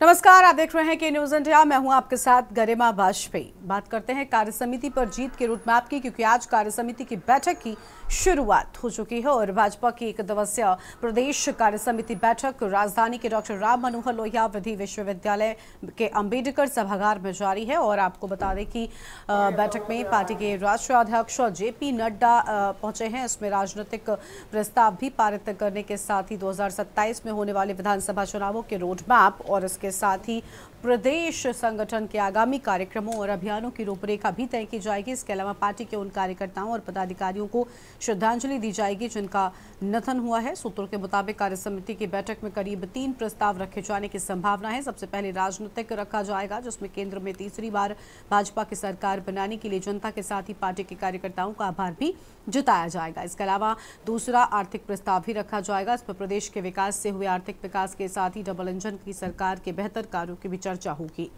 नमस्कार, आप देख रहे हैं के न्यूज इंडिया। मैं हूं आपके साथ गरिमा वाजपेयी। बात करते हैं कार्यसमिति पर जीत के रोडमैप की, क्योंकि आज कार्यसमिति की बैठक की शुरुआत हो चुकी है और भाजपा की 1 दिवसीय प्रदेश कार्यसमिति बैठक राजधानी के डॉक्टर राम मनोहर लोहिया विधि विश्वविद्यालय के अंबेडकर सभागार में जारी है। और आपको बता दें कि बैठक में पार्टी के राष्ट्रीय अध्यक्ष जेपी नड्डा पहुंचे हैं। इसमें राजनीतिक प्रस्ताव भी पारित करने के साथ ही 2027 में होने वाले विधानसभा चुनावों के रोडमैप और इसके साथ ही प्रदेश संगठन के आगामी कार्यक्रमों और अभियानों की रूपरेखा भी तय की जाएगी। इसके अलावा पार्टी के उन कार्यकर्ताओं और पदाधिकारियों को श्रद्धांजलि दी जाएगी जिनका निधन हुआ है। सूत्रों के मुताबिक कार्यसमिति की बैठक में करीब 3 प्रस्ताव रखे जाने की संभावना है। सबसे पहले राजनीतिक रखा जाएगा, जिसमें केंद्र में तीसरी बार भाजपा की सरकार बनाने के लिए जनता के साथ ही पार्टी के कार्यकर्ताओं का आभार भी जताया जाएगा। इसके अलावा दूसरा आर्थिक प्रस्ताव भी रखा जाएगा। इस पर प्रदेश के विकास से हुए आर्थिक विकास के साथ ही डबल इंजन की सरकार के बेहतर कार्यों की भी चर्चा होगी।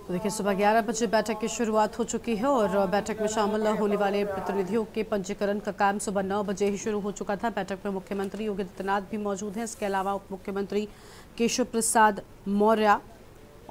तो देखिए, सुबह 11 बजे बैठक की शुरुआत हो चुकी है और बैठक में शामिल होने वाले प्रतिनिधियों के पंजीकरण का काम सुबह 9 बजे ही शुरू हो चुका था। बैठक में मुख्यमंत्री योगी आदित्यनाथ भी मौजूद हैं। इसके अलावा उप मुख्यमंत्री केशव प्रसाद मौर्य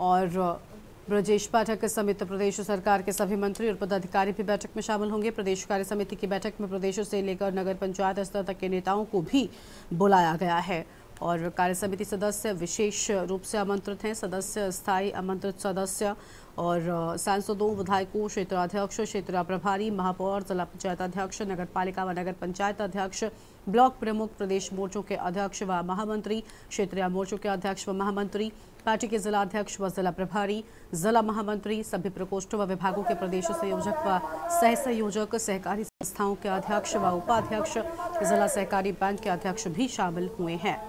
और ब्रजेश पाठक समेत प्रदेश सरकार के सभी मंत्री और पदाधिकारी भी बैठक में शामिल होंगे। प्रदेश कार्य समिति की बैठक में प्रदेश से लेकर नगर पंचायत स्तर तक के नेताओं को भी बुलाया गया है और कार्य समिति सदस्य विशेष रूप से आमंत्रित हैं। सदस्य, स्थायी आमंत्रित सदस्य और सांसदों, विधायकों, क्षेत्राध्यक्ष, क्षेत्रीय प्रभारी, महापौर, जिला पंचायत अध्यक्ष, नगर पालिका व नगर पंचायत अध्यक्ष, ब्लॉक प्रमुख, प्रदेश मोर्चों के अध्यक्ष व महामंत्री, क्षेत्रीय मोर्चों के अध्यक्ष व महामंत्री, पार्टी के जिला अध्यक्ष व जिला प्रभारी, जिला महामंत्री, सभी प्रकोष्ठों व विभागों के प्रदेश संयोजक व सह संयोजक, सहकारी संस्थाओं के अध्यक्ष व उपाध्यक्ष, जिला सहकारी बैंक के अध्यक्ष भी शामिल हुए हैं।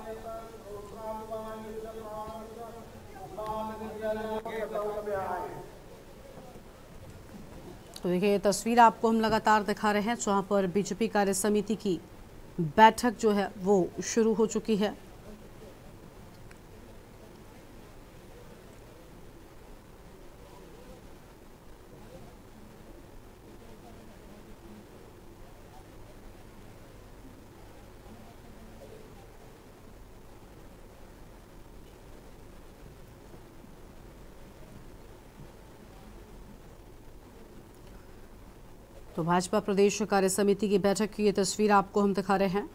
तो देखिए, ये तस्वीर आपको हम लगातार दिखा रहे हैं जहां पर बीजेपी कार्य समिति की बैठक जो है वो शुरू हो चुकी है। तो भाजपा प्रदेश कार्य समिति की बैठक की ये तस्वीर आपको हम दिखा रहे हैं।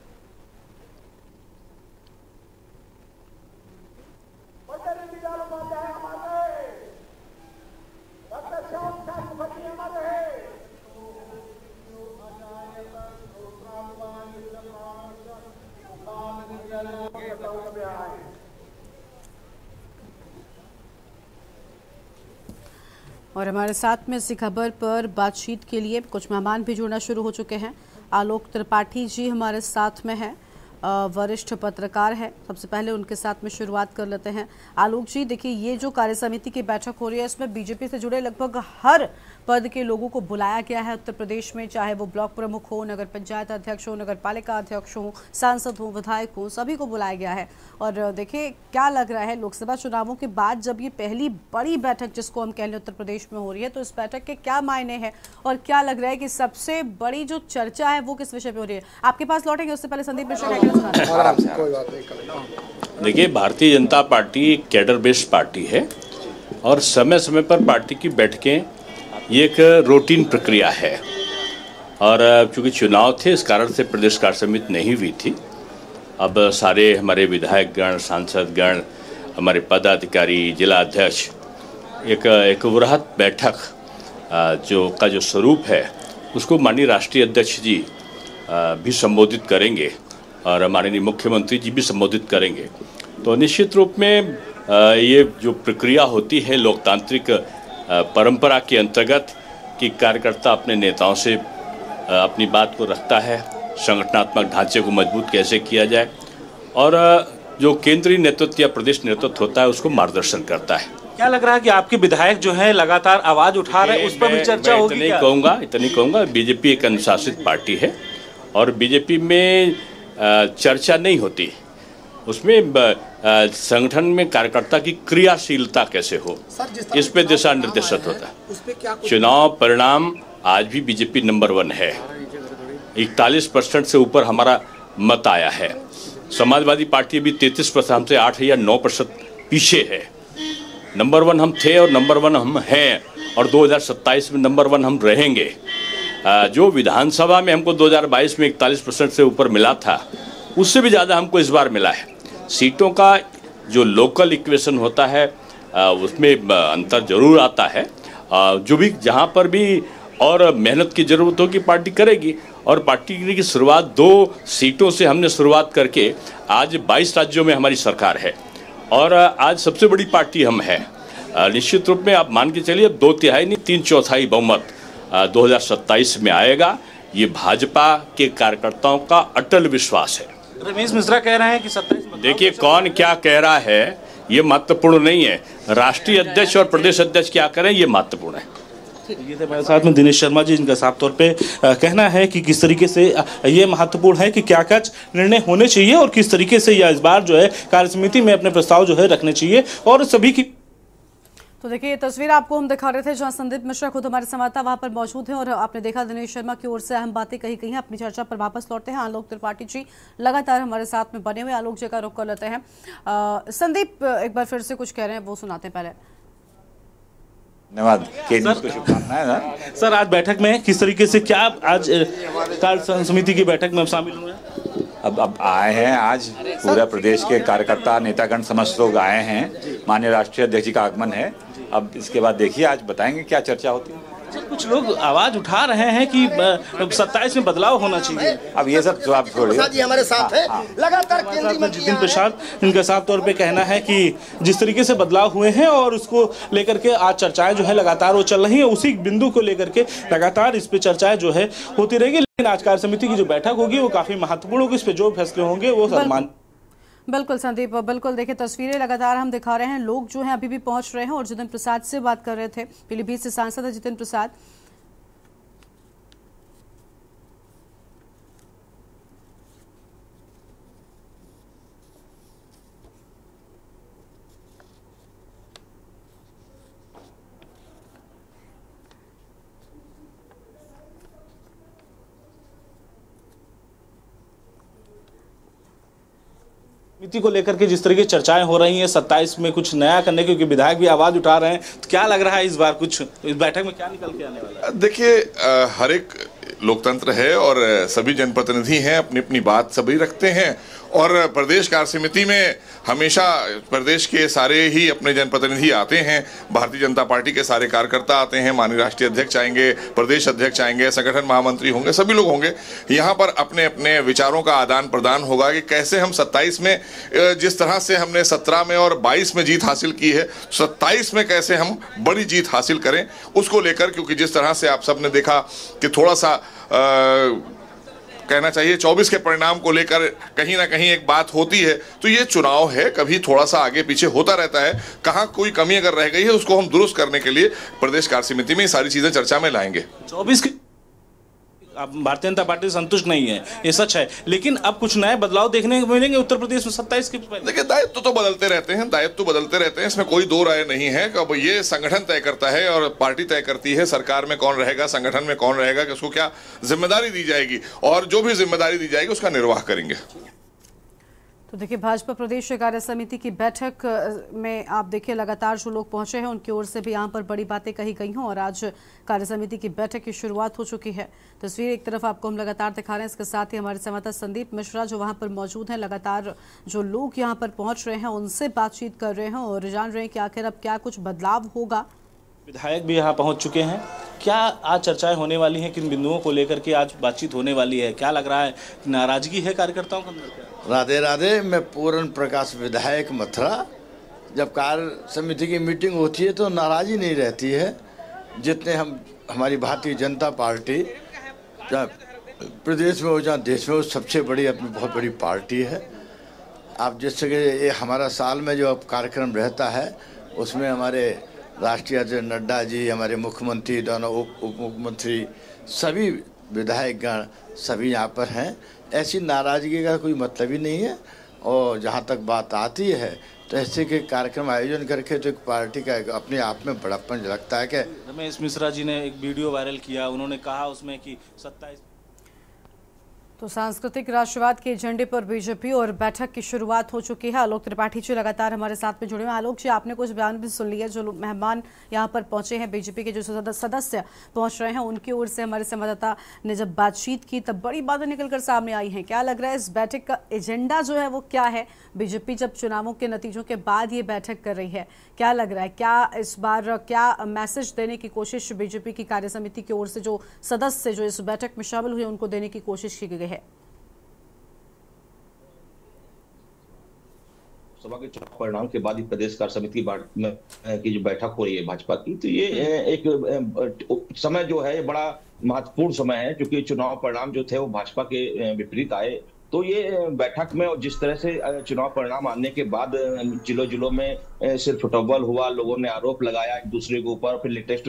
और हमारे साथ में इसी खबर पर बातचीत के लिए कुछ मेहमान भी जुड़ना शुरू हो चुके हैं। आलोक त्रिपाठी जी हमारे साथ में हैं, वरिष्ठ पत्रकार है। सबसे पहले उनके साथ में शुरुआत कर लेते हैं। आलोक जी, देखिए, ये जो कार्य समिति की बैठक हो रही है इसमें बीजेपी से जुड़े लगभग हर पद के लोगों को बुलाया गया है उत्तर प्रदेश में, चाहे वो ब्लॉक प्रमुख हो, नगर पंचायत अध्यक्ष हो, नगर पालिका अध्यक्ष हो, सांसद हो, विधायक हो, सभी को बुलाया गया है। और देखिए, क्या लग रहा है लोकसभा चुनावों के बाद जब ये पहली बड़ी बैठक जिसको हम कह लें उत्तर प्रदेश में हो रही है, तो इस बैठक के क्या मायने हैं और क्या लग रहा है कि सबसे बड़ी जो चर्चा है वो किस विषय पे हो रही है? आपके पास लौटेंगे, उससे पहले संदीप मिश्रा। देखिए, Bharatiya Janata party cadre based party है और समय समय पर पार्टी की बैठकें ये एक रूटीन प्रक्रिया है। और चूंकि चुनाव थे इस कारण से प्रदेश कार्य समिति नहीं हुई थी। अब सारे हमारे विधायक गण, सांसद गण, हमारे पदाधिकारी, जिला अध्यक्ष एक वृहत बैठक जो स्वरूप है उसको माननीय राष्ट्रीय अध्यक्ष जी भी संबोधित करेंगे और माननीय मुख्यमंत्री जी भी संबोधित करेंगे। तो निश्चित रूप में ये जो प्रक्रिया होती है लोकतांत्रिक परंपरा के अंतर्गत कि कार्यकर्ता अपने नेताओं से अपनी बात को रखता है, संगठनात्मक ढांचे को मजबूत कैसे किया जाए और जो केंद्रीय नेतृत्व या प्रदेश नेतृत्व होता है उसको मार्गदर्शन करता है। क्या लग रहा है कि आपके विधायक जो है लगातार आवाज उठा रहे हैं, उस पर भी चर्चा होगी? इतनी कहूँगा, बीजेपी एक अनुशासित पार्टी है और बीजेपी में चर्चा नहीं होती, उसमें संगठन में कार्यकर्ता की क्रियाशीलता कैसे हो इस पे दिशा निर्देशित होता है। चुनाव परिणाम आज भी बीजेपी नंबर 1 है। 41% से ऊपर हमारा मत आया है। समाजवादी पार्टी भी 33%, हमसे 8 या 9% पीछे है। नंबर 1 हम थे और नंबर 1 हम हैं, और 2027 में नंबर 1 हम रहेंगे। जो विधानसभा में हमको 2022 में 41% से ऊपर मिला था, उससे भी ज़्यादा हमको इस बार मिला है। सीटों का जो लोकल इक्वेशन होता है उसमें अंतर जरूर आता है। जो भी जहाँ पर भी और मेहनत की ज़रूरत होगी पार्टी करेगी, और पार्टी की शुरुआत 2 सीटों से हमने शुरुआत करके आज 22 राज्यों में हमारी सरकार है, और आज सबसे बड़ी पार्टी हम है। निश्चित रूप में आप मान के चलिए 2/3 नहीं 3/4 बहुमत 2027 में आएगा। ये भाजपा के कार्यकर्ताओं का अटल विश्वास है। रमेश मिश्रा कह रहे हैं कि 27। देखिए, कौन क्या कह रहा है ये महत्वपूर्ण नहीं है। राष्ट्रीय अध्यक्ष और प्रदेश अध्यक्ष क्या करें ये महत्वपूर्ण है। ये थे हमारे साथ में दिनेश शर्मा जी, जिनका साफ तौर पे कहना है कि किस तरीके से ये महत्वपूर्ण है कि क्या क्या निर्णय होने चाहिए और किस तरीके से यह इस बार जो है कार्यसमिति में अपने प्रस्ताव जो है रखने चाहिए, और सभी की। तो देखिए, ये तस्वीर आपको हम दिखा रहे थे जहां संदीप मिश्रा खुद हमारे संवाददाता वहां पर मौजूद हैं, और आपने देखा दिनेश शर्मा की ओर से अहम बातें कही गई हैं। अपनी चर्चा पर वापस लौटते हैं। आलोक त्रिपाठी जी लगातार हमारे साथ में बने हुए, आलोक जी का रुख कर लेते हैं। संदीप एक बार फिर से कुछ कह रहे हैं, वो सुनाते पहले। धन्यवाद, शुभकामनाएं। सर, आज बैठक में किस तरीके से क्या आज कार्य समिति की बैठक में शामिल हुए? अब आए हैं, आज पूरा प्रदेश के कार्यकर्ता नेतागण समस्त लोग आए हैं। माननीय राष्ट्रीय अध्यक्ष जी का आगमन है। अब इसके बाद देखिए, आज बताएंगे क्या चर्चा होती है। कुछ लोग आवाज उठा रहे हैं कि 27 में बदलाव होना चाहिए। अब ये सब आप छोड़िए, हमारे साथ है लगातार जितिन प्रसाद, इनका साफ तौर पे कहना है कि जिस तरीके से बदलाव हुए हैं और उसको लेकर के आज चर्चाएं जो है लगातार वो चल रही है, उसी बिंदु को लेकर के लगातार इस पे चर्चाएं जो है होती रहेगी। लेकिन आज कार्य समिति की जो बैठक होगी वो काफी महत्वपूर्ण होगी। इस पे जो फैसले होंगे वो सम्मान। बिल्कुल संदीप, बिल्कुल। देखिए, तस्वीरें लगातार हम दिखा रहे हैं, लोग जो हैं अभी भी पहुंच रहे हैं, और जितिन प्रसाद से बात कर रहे थे। पीलीभीत से सांसद है जितिन प्रसाद। समिति को लेकर के जिस तरीके की चर्चाएं हो रही हैं 27 में कुछ नया करने, क्योंकि विधायक भी आवाज उठा रहे हैं, तो क्या लग रहा है इस बार कुछ इस बैठक में क्या निकल के आने वाला है? देखिए, हर एक लोकतंत्र है और सभी जनप्रतिनिधि हैं, अपनी अपनी बात सभी रखते हैं, और प्रदेश कार्य समिति में हमेशा प्रदेश के सारे ही अपने जनप्रतिनिधि आते हैं। भारतीय जनता पार्टी के सारे कार्यकर्ता आते हैं, माननीय राष्ट्रीय अध्यक्ष आएंगे, प्रदेश अध्यक्ष आएंगे, संगठन महामंत्री होंगे, सभी लोग होंगे। यहाँ पर अपने अपने विचारों का आदान प्रदान होगा कि कैसे हम 27 में जिस तरह से हमने 17 में और 22 में जीत हासिल की है, 27 में कैसे हम बड़ी जीत हासिल करें, उसको लेकर। क्योंकि जिस तरह से आप सबने देखा कि थोड़ा सा कहना चाहिए 24 के परिणाम को लेकर कहीं ना कहीं एक बात होती है, तो ये चुनाव है, कभी थोड़ा सा आगे पीछे होता रहता है। कहाँ कोई कमी अगर रह गई है उसको हम दुरुस्त करने के लिए प्रदेश कार्य समिति में ये सारी चीजें चर्चा में लाएंगे। 24 की अब भारतीय जनता पार्टी संतुष्ट नहीं है, ये सच है, लेकिन अब कुछ नए बदलाव देखने को मिलेंगे उत्तर प्रदेश में 27 के। देखिए, दायित्व तो बदलते रहते हैं, दायित्व बदलते रहते हैं, इसमें कोई दो राय नहीं है। अब ये संगठन तय करता है और पार्टी तय करती है सरकार में कौन रहेगा, संगठन में कौन रहेगा, कि उसको क्या जिम्मेदारी दी जाएगी, और जो भी जिम्मेदारी दी जाएगी उसका निर्वाह करेंगे। तो देखिए, भाजपा प्रदेश कार्य समिति की बैठक में आप देखिए लगातार जो लोग पहुंचे हैं उनकी ओर से भी यहाँ पर बड़ी बातें कही गई हैं, और आज कार्य समिति की बैठक की शुरुआत हो चुकी है। तस्वीर एक तरफ आपको हम लगातार दिखा रहे हैं, इसके साथ ही हमारे संवाददाता संदीप मिश्रा जो वहाँ पर मौजूद हैं, लगातार जो लोग यहाँ पर पहुँच रहे हैं उनसे बातचीत कर रहे हैं और जान रहे हैं कि आखिर अब क्या कुछ बदलाव होगा। विधायक भी यहाँ पहुंच चुके हैं। क्या आज चर्चाएं होने वाली हैं, किन बिंदुओं को लेकर के आज बातचीत होने वाली है? क्या लग रहा है, नाराजगी है कार्यकर्ताओं के अंदर? राधे राधे, मैं पूर्ण प्रकाश विधायक मथुरा। जब कार्य समिति की मीटिंग होती है तो नाराज़गी नहीं रहती है। जितने हमारी भारतीय जनता पार्टी जहाँ प्रदेश में हो जहाँ देश में हो, सबसे बड़ी अपनी बहुत बड़ी पार्टी है। आप जैसे कि ये हमारा साल में जो कार्यक्रम रहता है उसमें हमारे राष्ट्रीय अध्यक्ष नड्डा जी, हमारे मुख्यमंत्री, दोनों उप मुख्यमंत्री, सभी विधायकगण सभी यहाँ पर हैं। ऐसी नाराज़गी का कोई मतलब ही नहीं है। और जहाँ तक बात आती है तो ऐसे के कार्यक्रम आयोजन करके तो एक पार्टी का अपने आप में बड़प्पन लगता है। क्या रमेश मिश्रा जी ने एक वीडियो वायरल किया, उन्होंने कहा उसमें कि 27 तो सांस्कृतिक राष्ट्रवाद के एजेंडे पर बीजेपी और बैठक की शुरुआत हो चुकी है। आलोक त्रिपाठी जी लगातार हमारे साथ में जुड़े हुए हैं। आलोक जी, आपने कुछ बयान भी सुन लिया, जो मेहमान यहाँ पर पहुंचे हैं, बीजेपी के जो सदस्य पहुंच रहे हैं, उनकी ओर से हमारे संवाददाता ने जब बातचीत की तब बड़ी बातें निकलकर सामने आई हैं। क्या लग रहा है इस बैठक का एजेंडा जो है वो क्या है? बीजेपी जब चुनावों के नतीजों के बाद ये बैठक कर रही है, क्या लग रहा है, क्या इस बार क्या मैसेज देने की कोशिश बीजेपी की कार्यसमिति की ओर से जो सदस्य जो इस बैठक में शामिल हुए उनको देने की कोशिश की गई है? सभा के चुनाव परिणाम के बाद ही प्रदेश कार्य समिति की जो बैठक हो रही है भाजपा की, तो ये एक समय जो है बड़ा महत्वपूर्ण समय है, क्योंकि चुनाव परिणाम जो थे वो भाजपा के विपरीत आए। तो ये बैठक में और जिस तरह से चुनाव परिणाम आने के बाद जिलों में सिर्फ टॉबल हुआ, लोगों ने आरोप लगाया एक दूसरे के ऊपर, फिर लेटेस्ट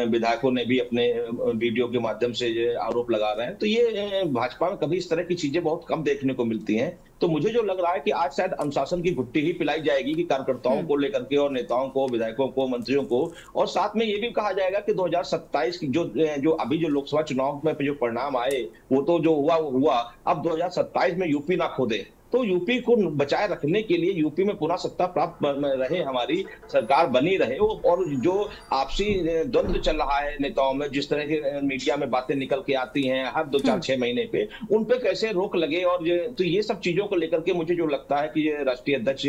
विधायकों ने भी अपने वीडियो के माध्यम से आरोप लगा रहे हैं। तो ये भाजपा में कभी इस तरह की चीजें बहुत कम देखने को मिलती हैं। तो मुझे जो लग रहा है कि आज शायद अनुशासन की घुट्टी ही पिलाई जाएगी कि कार्यकर्ताओं को लेकर के और नेताओं को, विधायकों को, मंत्रियों को, और साथ में ये भी कहा जाएगा कि 2027 की जो अभी जो लोकसभा चुनाव में जो परिणाम आए वो तो जो हुआ वो हुआ, अब 2027 में यूपी ना खो दे। तो यूपी को बचाए रखने के लिए, यूपी में पुनः सत्ता प्राप्त रहे, हमारी सरकार बनी रहे, और जो आपसी द्वंद्व चल रहा है नेताओं में, जिस तरह के मीडिया में बातें निकल के आती हैं हर 2-4-6 महीने पे, उन पे कैसे रोक लगे। और तो ये सब चीजों को लेकर के मुझे जो लगता है कि ये राष्ट्रीय अध्यक्ष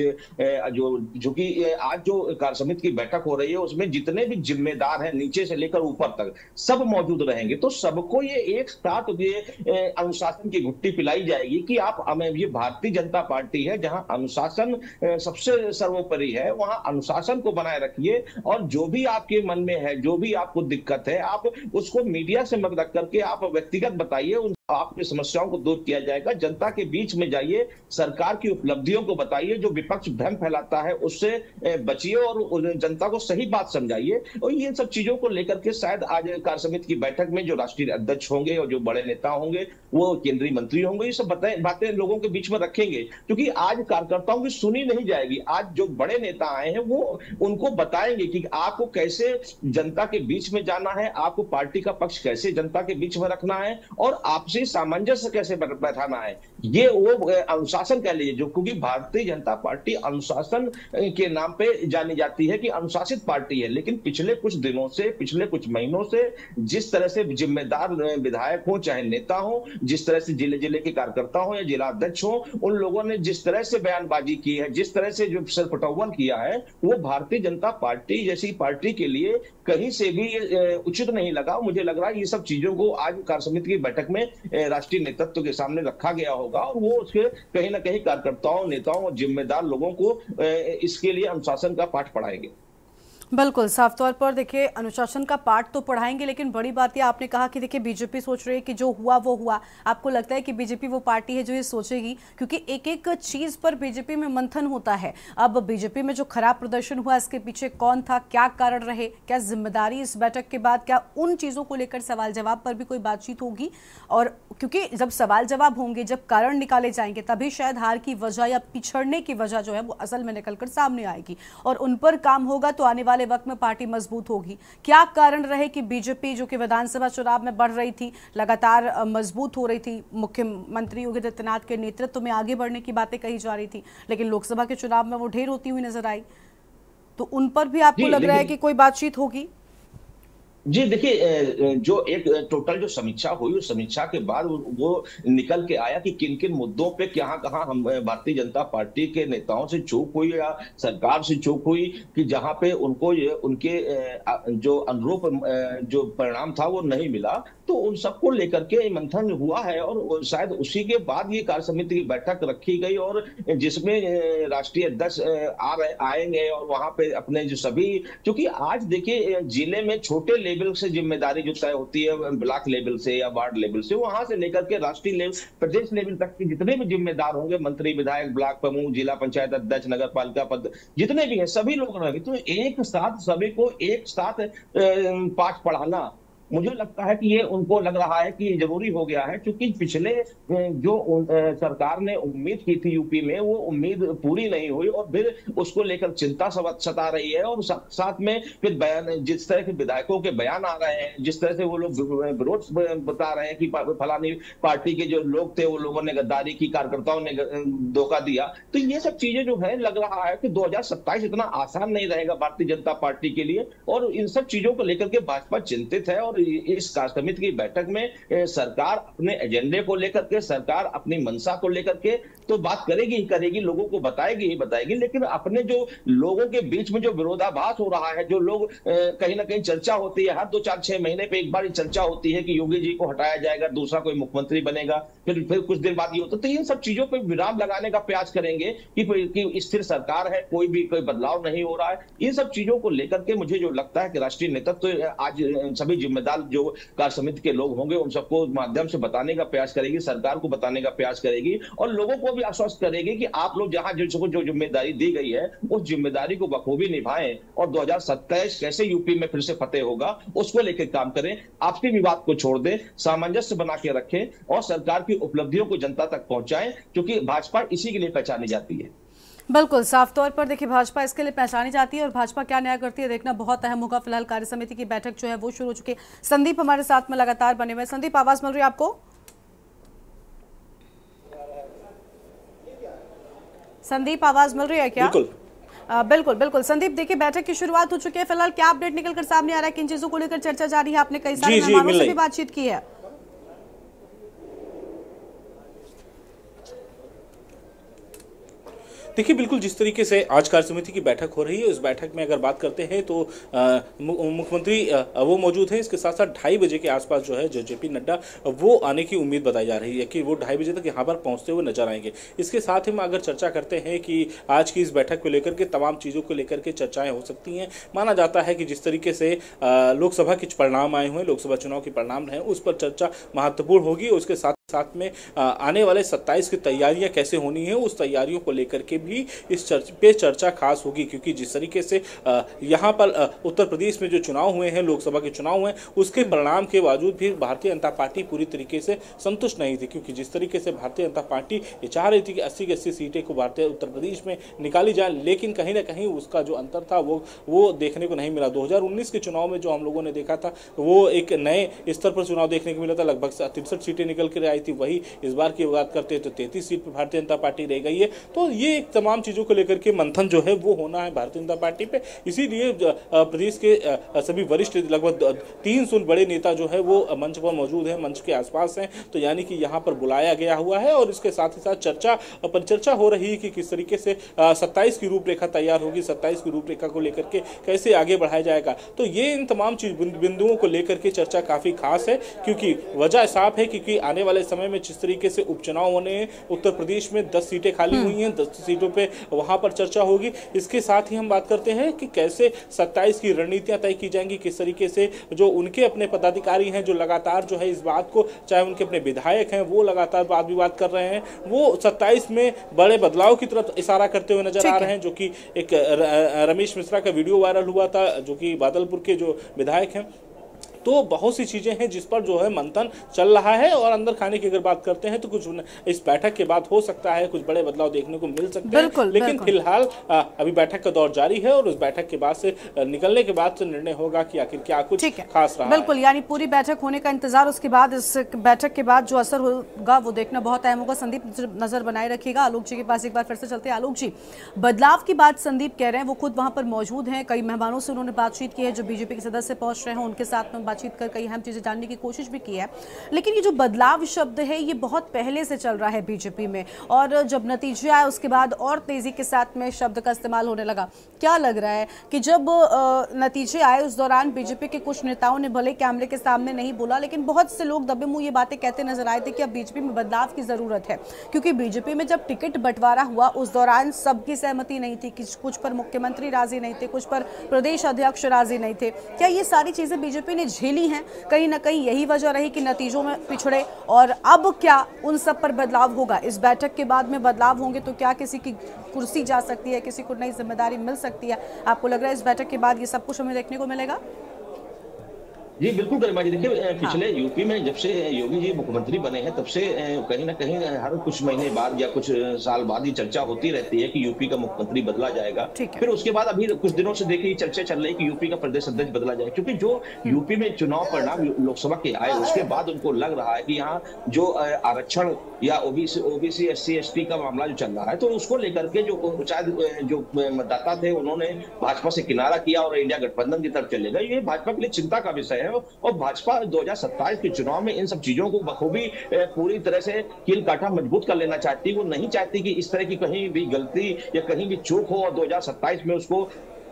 जो कि आज जो कार्यसमिति की बैठक हो रही है उसमें जितने भी जिम्मेदार हैं नीचे से लेकर ऊपर तक सब मौजूद रहेंगे। तो सबको ये एक साथ ये अनुशासन की घुट्टी पिलाई जाएगी कि आप हमें, ये भारतीय जनता पार्टी है जहां अनुशासन सबसे सर्वोपरि है, वहां अनुशासन को बनाए रखिए, और जो भी आपके मन में है, जो भी आपको दिक्कत है, आप उसको मीडिया से मत रख करके आप व्यक्तिगत बताइए, आपकी समस्याओं को दूर किया जाएगा। जनता के बीच में जाइए, सरकार की उपलब्धियों को बताइए, जो विपक्ष भ्रम फैलाता है उससे बचिए और जनता को सही बात समझाइए। और ये सब चीजों को लेकर के शायद आज कार्यसमिति की बैठक में जो राष्ट्रीय अध्यक्ष होंगे और जो बड़े नेता होंगे, वो केंद्रीय मंत्री होंगे, ये सब बातें लोगों के बीच में रखेंगे, क्योंकि आज कार्यकर्ताओं की सुनी नहीं जाएगी। आज जो बड़े नेता आए हैं वो उनको बताएंगे कि आपको कैसे जनता के बीच में जाना है, आपको पार्टी का पक्ष कैसे जनता के बीच में रखना है, और आपसे सामंजस्य कैसे बैठाना है। ये वो अनुशासन कह लीजिए, जो क्योंकि भारतीय जनता पार्टी अनुशासन के नाम पे जानी जाती है कि अनुशासित पार्टी है, लेकिन पिछले कुछ दिनों से, पिछले कुछ महीनों से जिस तरह से जिम्मेदार विधायक हो चाहे नेता हो, जिस तरह से जिले के कार्यकर्ता हो या जिला अध्यक्ष हो, उन लोगों ने जिस तरह से बयानबाजी की है, जिस तरह से जो सरपटौवन किया है, वो भारतीय जनता पार्टी जैसी पार्टी के लिए कहीं से भी उचित नहीं लगा। मुझे लग रहा है ये सब चीजों को आज कार्यसमिति की बैठक में राष्ट्रीय नेतृत्व के सामने रखा गया होगा, और वो उसके कहीं ना कहीं कार्यकर्ताओं, नेताओं और जिम्मेदार लोगों को इसके लिए अनुशासन का पाठ पढ़ाएंगे। बिल्कुल, साफ तौर पर देखिए अनुशासन का पाठ तो पढ़ाएंगे, लेकिन बड़ी बात ये आपने कहा कि देखिए बीजेपी सोच रही है कि जो हुआ वो हुआ। आपको लगता है कि बीजेपी वो पार्टी है जो ये सोचेगी? क्योंकि एक एक चीज पर बीजेपी में मंथन होता है। अब बीजेपी में जो खराब प्रदर्शन हुआ इसके पीछे कौन था, क्या कारण रहे, क्या जिम्मेदारी इस बैठक के बाद, क्या उन चीजों को लेकर सवाल जवाब पर भी कोई बातचीत होगी? और क्योंकि जब सवाल जवाब होंगे, जब कारण निकाले जाएंगे, तभी शायद हार की वजह या पिछड़ने की वजह जो है वो असल में निकलकर सामने आएगी, और उन पर काम होगा तो आने वाले वक्त में पार्टी मजबूत होगी। क्या कारण रहे कि बीजेपी जो कि विधानसभा चुनाव में बढ़ रही थी, लगातार मजबूत हो रही थी, मुख्यमंत्री योगी आदित्यनाथ के नेतृत्व में आगे बढ़ने की बातें कही जा रही थी, लेकिन लोकसभा के चुनाव में वो ढेर होती हुई नजर आई, तो उन पर भी आपको लग रहा है कि कोई बातचीत होगी? जी देखिए, जो एक टोटल जो समीक्षा हुई, उस समीक्षा के बाद वो निकल के आया कि किन किन मुद्दों पे कहां हम भारतीय जनता पार्टी के नेताओं से चूक हुई या सरकार से चूक हुई, कि जहां पे उनको उनके जो अनुरूप जो परिणाम था वो नहीं मिला। तो उन सबको लेकर के मंथन हुआ है, और शायद उसी के बाद ये कार्य समिति की बैठक रखी गई, और जिसमें राष्ट्रीय अध्यक्ष आएंगे और वहां पे अपने जो सभी, क्योंकि आज देखिए जिले में छोटे लेवल से जिम्मेदारी जो तय होती है, ब्लॉक लेवल से या वार्ड लेवल से, वहां से लेकर के राष्ट्रीय लेवल, प्रदेश लेवल तक के जितने भी जिम्मेदार होंगे, मंत्री, विधायक, ब्लॉक प्रमुख, जिला पंचायत अध्यक्ष, नगर पालिका पद जितने भी हैं, सभी लोग रहेंगे। तो एक साथ सभी को एक साथ पाठ पढ़ाना, मुझे लगता है कि ये उनको लग रहा है कि ये जरूरी हो गया है, क्योंकि पिछले जो सरकार ने उम्मीद की थी यूपी में, वो उम्मीद पूरी नहीं हुई और फिर उसको लेकर चिंता सता रही है। और साथ में फिर बयान, जिस तरह के विधायकों के बयान आ रहे हैं, जिस तरह से वो लोग विरोध बता रहे हैं कि फलानी पार्टी के जो लोग थे वो लोगों ने गद्दारी की, कार्यकर्ताओं ने धोखा दिया, तो ये सब चीजें जो है लग रहा है कि 2027 इतना आसान नहीं रहेगा भारतीय जनता पार्टी के लिए। और इन सब चीजों को लेकर के भाजपा चिंतित है। और इस कार्य समिति की बैठक में सरकार अपने एजेंडे को लेकर के, सरकार अपनी मंशा को लेकर के तो बात करेगी ही करेगी, लोगों को बताएगी ही बताएगी, लेकिन अपने जो लोगों के बीच में जो विरोधाभास हो रहा है, जो लोग कहीं ना कहीं चर्चा होती है, हर 2-4-6 महीने पे एक बार चर्चा होती है कि योगी जी को हटाया जाएगा, दूसरा कोई मुख्यमंत्री बनेगा, फिर कुछ दिन बाद ये होता, तो इन सब चीजों पर विराम लगाने का प्रयास करेंगे कि स्थिर सरकार है, कोई बदलाव नहीं हो रहा है। इन सब चीजों को लेकर के मुझे जो लगता है कि राष्ट्रीय नेतृत्व तो आज सभी जिम्मेदार जो कार्य समिति के लोग होंगे उन सबको माध्यम से बताने का प्रयास करेगी, सरकार को बताने का प्रयास करेगी और लोगों को भी आश्वस्त करेगी कि आप लोग जहां जो जिम्मेदारी दी गई है उस जिम्मेदारी को बखूबी निभाएं और 2027 कैसे यूपी में फिर से फतेह होगा उसको लेकर काम करें। आपसी विवाद को छोड़ दें, सामंजस्य बना के रखें और सरकार की उपलब्धियों को जनता तक पहुंचाएं, क्योंकि भाजपा इसी के लिए पहचानी जाती है। बिल्कुल, साफ तौर पर देखिए भाजपा इसके लिए पहचानी जाती है और भाजपा क्या न्याय करती है देखना बहुत अहम होगा। फिलहाल कार्य समिति की बैठक जो है वो शुरू हो चुकी है। संदीप हमारे साथ में लगातार बने हुए। संदीप, आवाज मिल रही है आपको? संदीप, आवाज मिल रही है क्या? बिल्कुल बिल्कुल संदीप, देखिए बैठक की शुरुआत हो चुकी है। फिलहाल क्या अपडेट निकलकर सामने आ रहा है, किन चीजों को लेकर चर्चा जारी है? आपने कई सारे मेहमानों से भी बातचीत की है। देखिए बिल्कुल जिस तरीके से आज कार्य समिति की बैठक हो रही है, उस बैठक में अगर बात करते हैं तो मुख्यमंत्री वो मौजूद हैं। इसके साथ साथ 2:30 बजे के आसपास जो है जेपी नड्डा वो आने की उम्मीद बताई जा रही है कि वो 2:30 बजे तक यहाँ पर पहुँचते हुए नजर आएंगे। इसके साथ ही हम अगर चर्चा करते हैं कि आज की इस बैठक को लेकर के तमाम चीज़ों को लेकर के चर्चाएँ हो सकती हैं। माना जाता है कि जिस तरीके से लोकसभा के परिणाम आए हुए, लोकसभा चुनाव के परिणाम रहे, उस पर चर्चा महत्वपूर्ण होगी। उसके साथ में आने वाले 27 की तैयारियां कैसे होनी है, उस तैयारियों को लेकर के भी इस चर्चा खास होगी, क्योंकि जिस तरीके से यहाँ पर उत्तर प्रदेश में जो चुनाव हुए हैं, लोकसभा के चुनाव हुए, उसके परिणाम के बावजूद भी भारतीय जनता पार्टी पूरी तरीके से संतुष्ट नहीं थी, क्योंकि जिस तरीके से भारतीय जनता पार्टी चाह रही थी कि 80 की 80 सीटें को भारतीय उत्तर प्रदेश में निकाली जाए, लेकिन कहीं ना कहीं उसका जो अंतर था वो देखने को नहीं मिला। 2019 के चुनाव में जो हम लोगों ने देखा था वो एक नए स्तर पर चुनाव देखने को मिला था। लगभग 63 सीटें निकल कर थी, वही इस बार की बात करते हैं तो 33 सीट पर भारतीय जनता पार्टी रह गई है। तो ये एक तमाम चीजों को लेकर के मंथन जो है वो होना है भारतीय जनता पार्टी पे। इसीलिए प्रदेश के सभी वरिष्ठ लगभग 300 बड़े नेता जो है वो मंच पर मौजूद हैं, मंच के आसपास हैं। तो यानी कि यहाँ पर बुलाया गया हुआ है और इसके साथ ही साथ चर्चा हो रही है कि किस तरीके से 27 की रूपरेखा तैयार होगी, 27 की रूपरेखा को लेकर के कैसे आगे बढ़ाया जाएगा। तो ये इन तमाम बिंदुओं को लेकर के चर्चा काफी खास है, क्योंकि वजह साफ है क्योंकि आने वाले समय में जिस तरीके से उपचुनाव होने हैं, उत्तर प्रदेश में 10 सीटें खाली हुई हैं, 10 सीटों पे वहां पर चर्चा होगी। इसके साथ ही हम बात करते हैं कि कैसे 27 की रणनीतियां तय की जाएंगी, किस तरीके से जो उनके अपने पदाधिकारी हैं जो लगातार जो है इस बात को, चाहे उनके अपने विधायक हैं वो लगातार बात विवाद कर रहे हैं, वो 27 में बड़े बदलाव की तरफ इशारा करते हुए नजर आ रहे हैं। जो कि एक रमेश मिश्रा का वीडियो वायरल हुआ था, जो कि बादलपुर के जो विधायक हैं। तो बहुत सी चीजें हैं जिस पर जो है मंथन चल रहा है और अंदर खाने की अगर बात करते हैं तो कुछ इस बैठक के बाद हो सकता है कुछ बड़े बदलाव देखने को मिल सकते हैं, लेकिन फिलहाल अभी बैठक का दौर जारी है और उस बैठक के बाद से निकलने के बाद से निर्णय होगा कि आखिर क्या कुछ खास रहा। बिल्कुल, यानी पूरी बैठक होने का इंतजार, उसके बाद इस बैठक के बाद जो असर होगा वो देखना बहुत अहम होगा। संदीप नजर बनाए रखिएगा। आलोक जी के पास एक बार फिर से चलते हैं। आलोक जी, बदलाव की बात संदीप कह रहे हैं, वो खुद वहां पर मौजूद हैं, कई मेहमानों से उन्होंने बातचीत की है, जो बीजेपी के सदस्य पहुंच रहे हैं उनके साथ में बातचीत कर कई अहम चीजें जानने की कोशिश भी की है। लेकिन ये जो बदलाव शब्द है ये बहुत पहले से चल रहा है बीजेपी में, और जब नतीजे आए उसके बाद और तेजी के साथ में शब्द का इस्तेमाल होने लगा। क्या लग रहा है कि जब नतीजे आए उस दौरान बीजेपी के कुछ नेताओं ने भले कैमरे के सामने नहीं बोला, लेकिन बहुत से लोग दबे मुंह ये बातें कहते नजर आए थे कि अब बीजेपी में बदलाव की जरूरत है, क्योंकि बीजेपी में जब टिकट बंटवारा हुआ उस दौरान सबकी सहमति नहीं थी, कुछ पर मुख्यमंत्री राजी नहीं थे, कुछ पर प्रदेश अध्यक्ष राजी नहीं थे। क्या ये सारी चीजें बीजेपी ने झेली हैं? कहीं ना कहीं यही वजह रही कि नतीजों में पिछड़े, और अब क्या उन सब पर बदलाव होगा? इस बैठक के बाद में बदलाव होंगे तो क्या किसी की कुर्सी जा सकती है, किसी को नई जिम्मेदारी मिल सकती है? आपको लग रहा है इस बैठक के बाद ये सब कुछ हमें देखने को मिलेगा? जी बिल्कुल गरिमा जी, देखिए पिछले यूपी में जब से योगी जी मुख्यमंत्री बने हैं तब से कहीं ना कहीं हर कुछ महीने बाद या कुछ साल बाद ही चर्चा होती रहती है कि यूपी का मुख्यमंत्री बदला जाएगा। फिर उसके बाद अभी कुछ दिनों से देखिए चर्चा चल रही है कि यूपी का प्रदेश अध्यक्ष बदला जाएगा, क्योंकि जो यूपी में चुनाव परिणाम लोकसभा के आए उसके बाद उनको लग रहा है कि यहाँ जो आरक्षण या ओबीसी SC ST का मामला जो चल रहा है, तो उसको लेकर के जो शायद जो मतदाता थे उन्होंने भाजपा से किनारा किया और इंडिया गठबंधन की तरफ चले गए। ये भाजपा के लिए चिंता का विषय है और भाजपा 2027 के चुनाव में इन सब चीजों को बखूबी पूरी तरह से कील काटा मजबूत कर लेना चाहती है। वो नहीं चाहती कि इस तरह की कहीं भी गलती या कहीं भी चूक हो और 2027 में उसको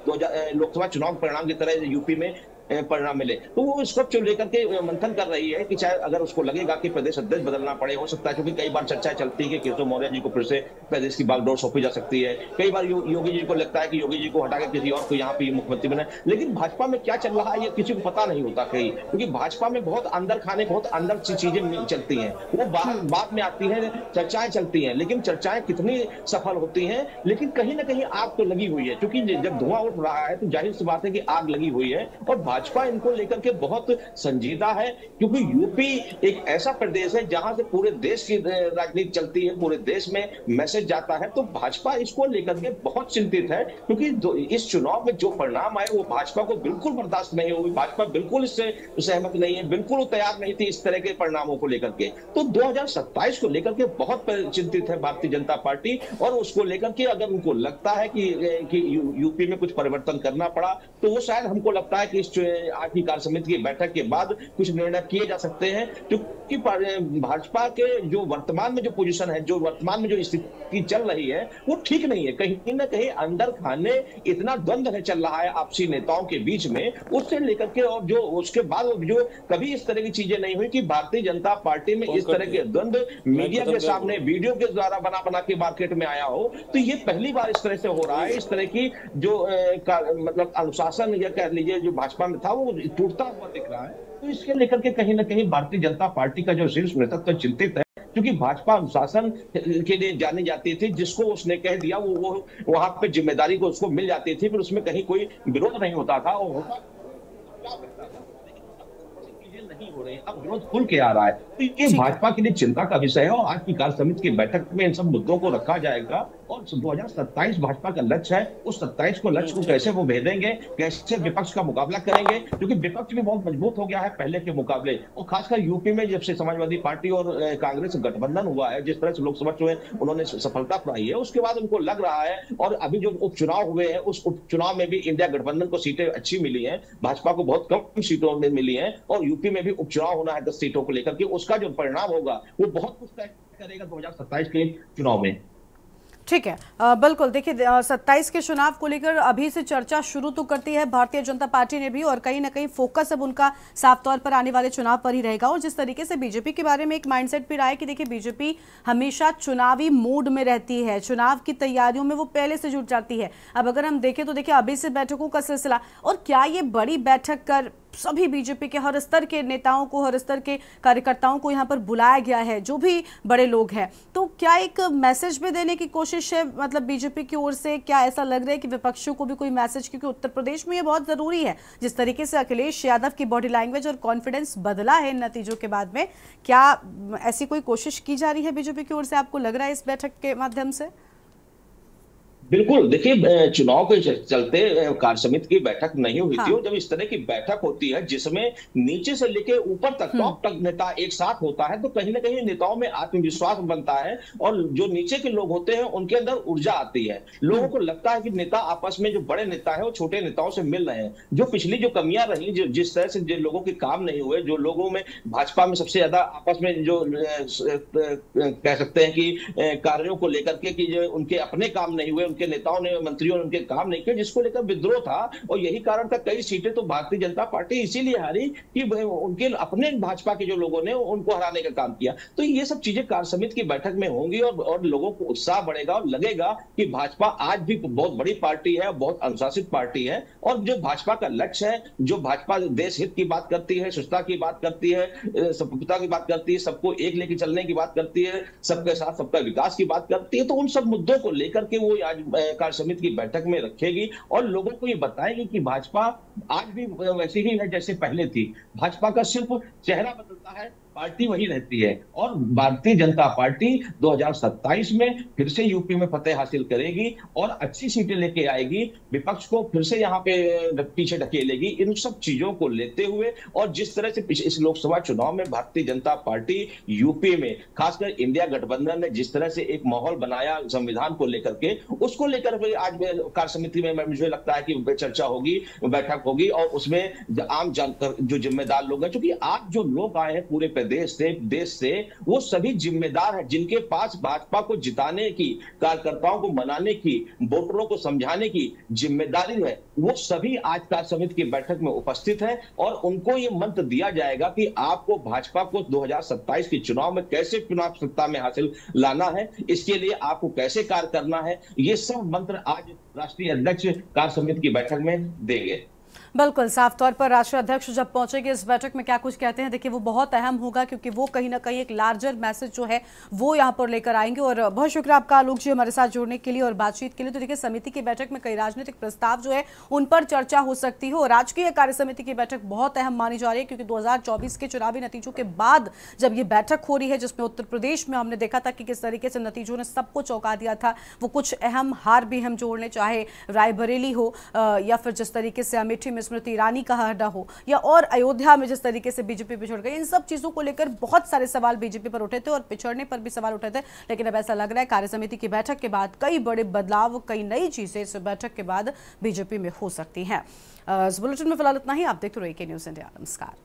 लोकसभा चुनाव परिणाम की तरह यूपी में परिणाम मिले। तो वो इसको लेकर के मंथन कर रही है कि चाहे अगर उसको लगेगा कि प्रदेश अध्यक्ष बदलना पड़े, हो सकता है, क्योंकि कई बार चर्चाएं चलती है कि केशव मौर्य जी को फिर से प्रदेश की बागडोर सौंपी जा सकती है। कई बार योगी जी को लगता है कि योगी जी को हटा के किसी और को यहाँ पे मुख्यमंत्री बने। लेकिन भाजपा में क्या चल रहा है ये किसी को पता नहीं होता कहीं, क्योंकि भाजपा में बहुत अंदर खाने, बहुत अंदर चीजें चलती हैं, वो बाद में आती है, चर्चाएं चलती हैं, लेकिन चर्चाएं कितनी सफल होती हैं, लेकिन कहीं ना कहीं आग तो लगी हुई है। क्योंकि जब धुआं उठ रहा है तो जाहिर सी बात है कि आग लगी हुई है और भाजपा इनको लेकर के बहुत संजीदा है, क्योंकि यूपी एक ऐसा प्रदेश है जहां से पूरे देश की राजनीति चलती है, पूरे देश में मैसेज जाता है। तो भाजपा इसको लेकर के बहुत चिंतित है, क्योंकि इस चुनाव में जो परिणाम आए वो भाजपा को बिल्कुल बर्दाश्त नहीं होगी। भाजपा बिल्कुल इससे सहमत नहीं है, बिल्कुल तैयार नहीं थी इस तरह के परिणामों को लेकर के। तो 2027 को लेकर के बहुत चिंतित है भारतीय जनता पार्टी, और उसको लेकर के अगर उनको लगता है कि यूपी में कुछ परिवर्तन करना पड़ा, तो वो शायद हमको लगता है कि इस आज की समिति की बैठक के बाद कुछ निर्णय किए जा सकते हैं, क्योंकि भाजपा के जो वर्तमान में जो पोजीशन है, जो वर्तमान में जो स्थिति चल रही है वो ठीक नहीं है। कहीं ना कहीं अंदर खाने इतना द्वंद्व है चल रहा है आपसी नेताओं के बीच में, उससे लेकर के और जो उसके बाद जो कभी इस तरह की चीजें नहीं हुई कि भारतीय जनता पार्टी में इस तरह के द्वंद्व मीडिया के सामने वीडियो के द्वारा बना के मार्केट में आया हो। तो ये पहली बार इस तरह से हो रहा है। इस तरह की जो मतलब अनुशासन या कह लीजिए जो भाजपा में था वो टूटता हुआ दिख रहा है। तो इसके लेकर के कहीं ना कहीं भारतीय जनता पार्टी का जो शीर्ष नेतृत्व चिंतित है, क्योंकि भाजपा अनुशासन के लिए जानी जाती थी, जिसको उसने कह दिया वो वहां पे जिम्मेदारी को उसको मिल जाती थी, फिर उसमें कहीं कोई विरोध नहीं होता था और नहीं हो रहे, अब विरोध खुल के आ रहा है। तो ये भाजपा के लिए चिंता का विषय है और आज की कार्य समिति की बैठक में इन सब मुद्दों को रखा जाएगा और 2027 भाजपा का लक्ष्य है। उस 27 को लक्ष्य को कैसे वो भेदेंगे, कैसे विपक्ष का मुकाबला करेंगे, क्योंकि विपक्ष भी बहुत मजबूत हो गया है पहले के मुकाबले। और खासकर यूपी में जब से समाजवादी पार्टी और कांग्रेस गठबंधन हुआ है, जिस तरह से लोकसभा चुनाव उन्होंने सफलता पाई है, उसके बाद उनको लग रहा है, और अभी जो उपचुनाव हुए हैं उस उपचुनाव में भी इंडिया गठबंधन को सीटें अच्छी मिली है, भाजपा को बहुत कम सीटों में मिली है, और यूपी में भी उपचुनाव होना है 10 सीटों को लेकर के, उसका जो परिणाम होगा वो बहुत कुछ तय करेगा 2027 के चुनाव में। ठीक है, बिल्कुल। देखिए 27 के चुनाव को लेकर अभी से चर्चा शुरू तो करती है भारतीय जनता पार्टी ने भी, और कहीं ना कहीं फोकस अब उनका साफ तौर पर आने वाले चुनाव पर ही रहेगा। और जिस तरीके से बीजेपी के बारे में एक माइंडसेट भी रहा है कि देखिए बीजेपी हमेशा चुनावी मूड में रहती है, चुनाव की तैयारियों में वो पहले से जुट जाती है। अब अगर हम देखें तो देखिए अभी से बैठकों का सिलसिला, और क्या ये बड़ी बैठक कर सभी बीजेपी के हर स्तर के नेताओं को, हर स्तर के कार्यकर्ताओं को यहाँ पर बुलाया गया है, जो भी बड़े लोग हैं, तो क्या एक मैसेज भी देने की कोशिश है मतलब बीजेपी की ओर से? क्या ऐसा लग रहा है कि विपक्षियों को भी कोई मैसेज, क्योंकि उत्तर प्रदेश में ये बहुत जरूरी है, जिस तरीके से अखिलेश यादव की बॉडी लैंग्वेज और कॉन्फिडेंस बदला है नतीजों के बाद में, क्या ऐसी कोई कोशिश की जा रही है बीजेपी की ओर से, आपको लग रहा है इस बैठक के माध्यम से? बिल्कुल, देखिए चुनाव के चलते कार्य समिति की बैठक नहीं हुई थी, और जब इस तरह की बैठक होती है जिसमें नीचे से लेके ऊपर तक टॉप तक नेता एक साथ होता है, तो कहीं ना कहीं नेताओं में आत्मविश्वास बनता है, और जो नीचे के लोग होते हैं उनके अंदर ऊर्जा आती है। लोगों को लगता है कि नेता आपस में, जो बड़े नेता है वो छोटे नेताओं से मिल रहे हैं। जो पिछली जो कमियां रही, जो जिस तरह से जो लोगों के काम नहीं हुए, जो लोगों में भाजपा में सबसे ज्यादा आपस में जो कह सकते हैं कि कार्यों को लेकर के कि जो उनके अपने काम नहीं हुए, उनके नेताओं ने, मंत्रियों ने उनके काम नहीं किए, जिसको लेकर विद्रोह था, और यही कारण था कई सीटें तो भारतीय जनता पार्टी इसीलिए हारी कि उनके अपने भाजपा के जो लोगों ने उनको हराने का काम किया। तो ये सब चीजें कार्य समिति की बैठक में होंगी, और लोगों को उत्साह बढ़ेगा और लगेगा कि भाजपा आज भी बहुत बड़ी पार्टी है, बहुत अनुशासित पार्टी है, और जो भाजपा का लक्ष्य है, जो भाजपा देश हित की बात करती है, स्वच्छता की बात करती है, सभ्यता की बात करती है, सबको एक लेके चलने की बात करती है, सबके साथ सबका विकास की बात करती है, तो उन सब मुद्दों को लेकर के वो आज कार्य समिति की बैठक में रखेगी और लोगों को ये बताएगी कि भाजपा आज भी वैसे ही है जैसे पहले थी। भाजपा का सिर्फ चेहरा बदलता है, पार्टी वही रहती है। और भारतीय जनता पार्टी 2027 में फिर से यूपी में फतेह हासिल करेगी और अच्छी सीटें लेके आएगी, विपक्ष को फिर से यहाँ पे पीछे ढकेलेगी। इन सब चीजों को लेते हुए और जिस तरह से इस लोकसभा चुनाव में भारतीय जनता पार्टी यूपी में खासकर इंडिया गठबंधन ने जिस तरह से एक माहौल बनाया संविधान को लेकर के, उसको लेकर आज कार्य समिति में मुझे लगता है कि चर्चा होगी, बैठक होगी और उसमें आम जो जिम्मेदार लोग हैं, क्योंकि आज जो लोग आए हैं पूरे देश से वो सभी जिम्मेदार हैं, जिनके पास भाजपा को जिताने की, कार्यकर्ताओं को मनाने की, वोटरों को समझाने की जिम्मेदारी है, वो सभी आज कार्य समिति की बैठक में उपस्थित हैं और उनको ये मंत्र दिया जाएगा कि आपको भाजपा को 2027 के चुनाव में कैसे चुनाव सत्ता में हासिल लाना है, इसके लिए आपको कैसे कार्य करना है, ये सब मंत्र आज राष्ट्रीय अध्यक्ष कार्य समिति की बैठक में देंगे। बिल्कुल, साफ तौर पर राष्ट्रीय अध्यक्ष जब पहुंचेंगे इस बैठक में क्या कुछ कहते हैं, देखिए वो बहुत अहम होगा क्योंकि वो कहीं ना कहीं एक लार्जर मैसेज जो है वो यहां पर लेकर आएंगे। और बहुत शुक्रिया आपका आलोक जी हमारे साथ जुड़ने के लिए और बातचीत के लिए। तो देखिए समिति की बैठक में कई राजनीतिक प्रस्ताव जो है उन पर चर्चा हो सकती है और आज की कार्य समिति की बैठक बहुत अहम मानी जा रही है क्योंकि 2024 के चुनावी नतीजों के बाद जब ये बैठक हो रही है, जिसमें उत्तर प्रदेश में हमने देखा था कि किस तरीके से नतीजों ने सबको चौंका दिया था, वो कुछ अहम हार भी हम जोड़ लें, चाहे रायबरेली हो या फिर जिस तरीके से अमेठी में स्मृति ईरानी का हड्डा हो या और अयोध्या में जिस तरीके से बीजेपी पिछड़ गई, इन सब चीजों को लेकर बहुत सारे सवाल बीजेपी पर उठे थे और पिछड़ने पर भी सवाल उठे थे। लेकिन अब ऐसा लग रहा है कार्य समिति की बैठक के बाद कई बड़े बदलाव, कई नई चीजें इस बैठक के बाद बीजेपी में हो सकती हैं। इस बुलेटिन में फिलहाल इतना ही। आप देखते रहिए के न्यूज़ इंडिया। नमस्कार।